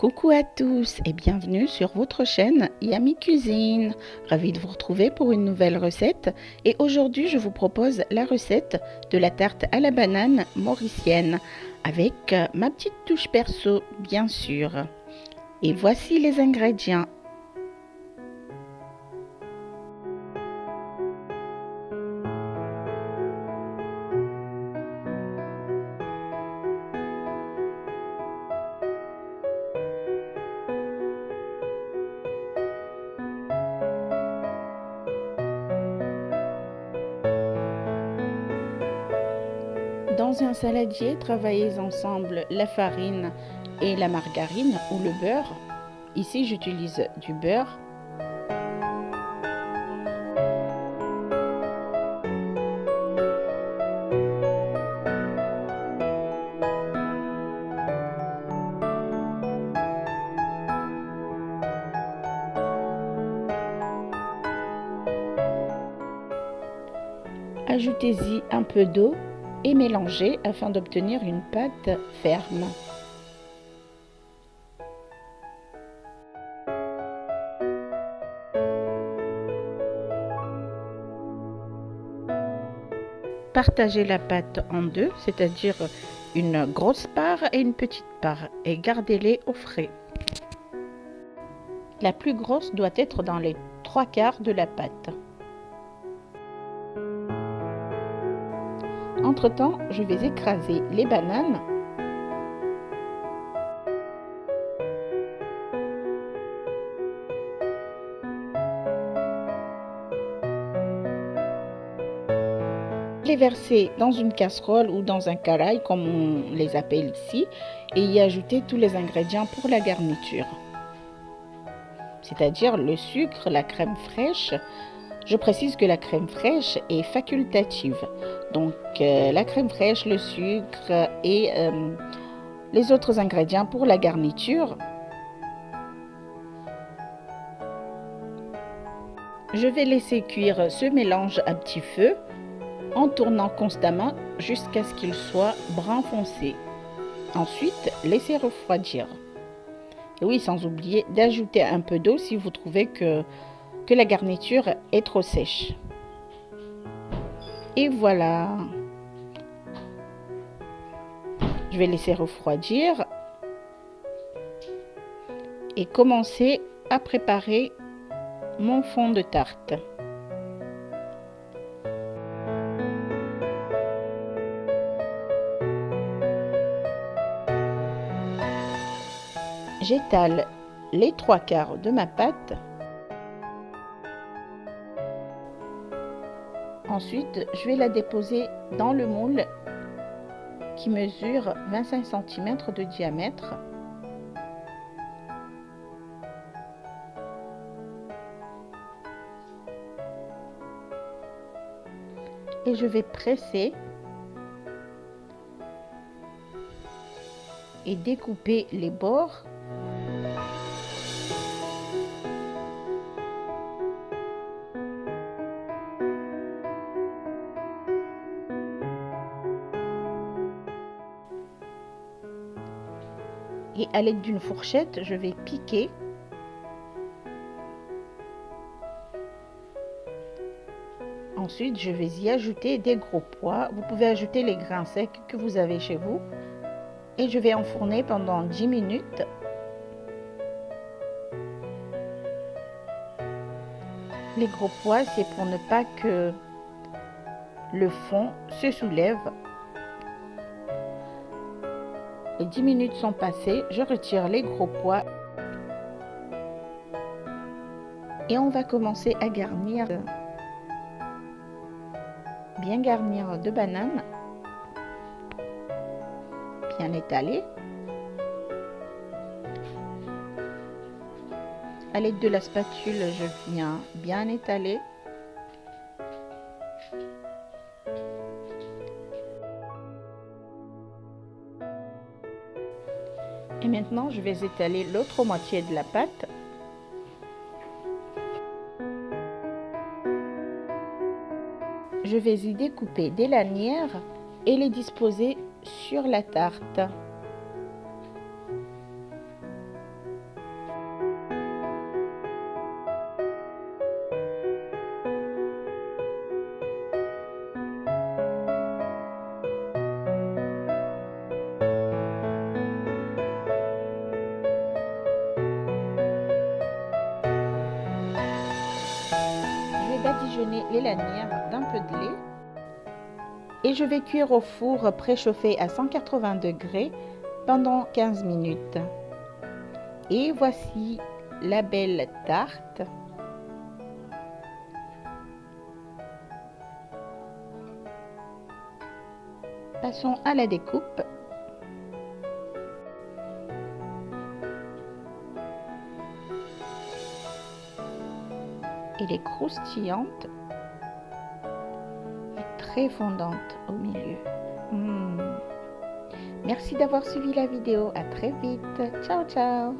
Coucou à tous et bienvenue sur votre chaîne Yummy Cuisine. Ravie de vous retrouver pour une nouvelle recette et aujourd'hui je vous propose la recette de la tarte à la banane mauricienne avec ma petite touche perso bien sûr. Et voici les ingrédients. Dans un saladier, travaillez ensemble la farine et la margarine ou le beurre. Ici, j'utilise du beurre. Ajoutez-y un peu d'eau et mélangez afin d'obtenir une pâte ferme. Partagez la pâte en deux, c'est-à-dire une grosse part et une petite part, et gardez-les au frais. La plus grosse doit être dans les 3/4 de la pâte. Entre-temps, je vais écraser les bananes. Les verser dans une casserole ou dans un karaï comme on les appelle ici et y ajouter tous les ingrédients pour la garniture. C'est-à-dire le sucre, la crème fraîche. Je précise que la crème fraîche est facultative. Donc la crème fraîche, le sucre et les autres ingrédients pour la garniture. Je vais laisser cuire ce mélange à petit feu en tournant constamment jusqu'à ce qu'il soit brun foncé. Ensuite, laissez refroidir. Et oui, sans oublier d'ajouter un peu d'eau si vous trouvez que la garniture est trop sèche. Et voilà. Je vais laisser refroidir et commencer à préparer mon fond de tarte. J'étale les 3/4 de ma pâte. Ensuite, je vais la déposer dans le moule qui mesure 25 cm de diamètre. Et je vais presser et découper les bords. Et à l'aide d'une fourchette, je vais piquer. Ensuite, je vais y ajouter des gros pois. Vous pouvez ajouter les grains secs que vous avez chez vous. Et je vais enfourner pendant 10 minutes. Les gros pois, c'est pour ne pas que le fond se soulève. Les 10 minutes sont passées, je retire les gros pois. Et on va commencer à garnir. Bien garnir de bananes. Bien étalées. À l'aide de la spatule, je viens bien étaler. Et maintenant, je vais étaler l'autre moitié de la pâte. Je vais y découper des lanières et les disposer sur la tarte. badigeonner les lanières d'un peu de lait. Et je vais cuire au four préchauffé à 180 degrés pendant 15 minutes. Et voici la belle tarte. Passons à la découpe. Elle est croustillante et très fondante au milieu. Merci d'avoir suivi la vidéo. À très vite. Ciao, ciao.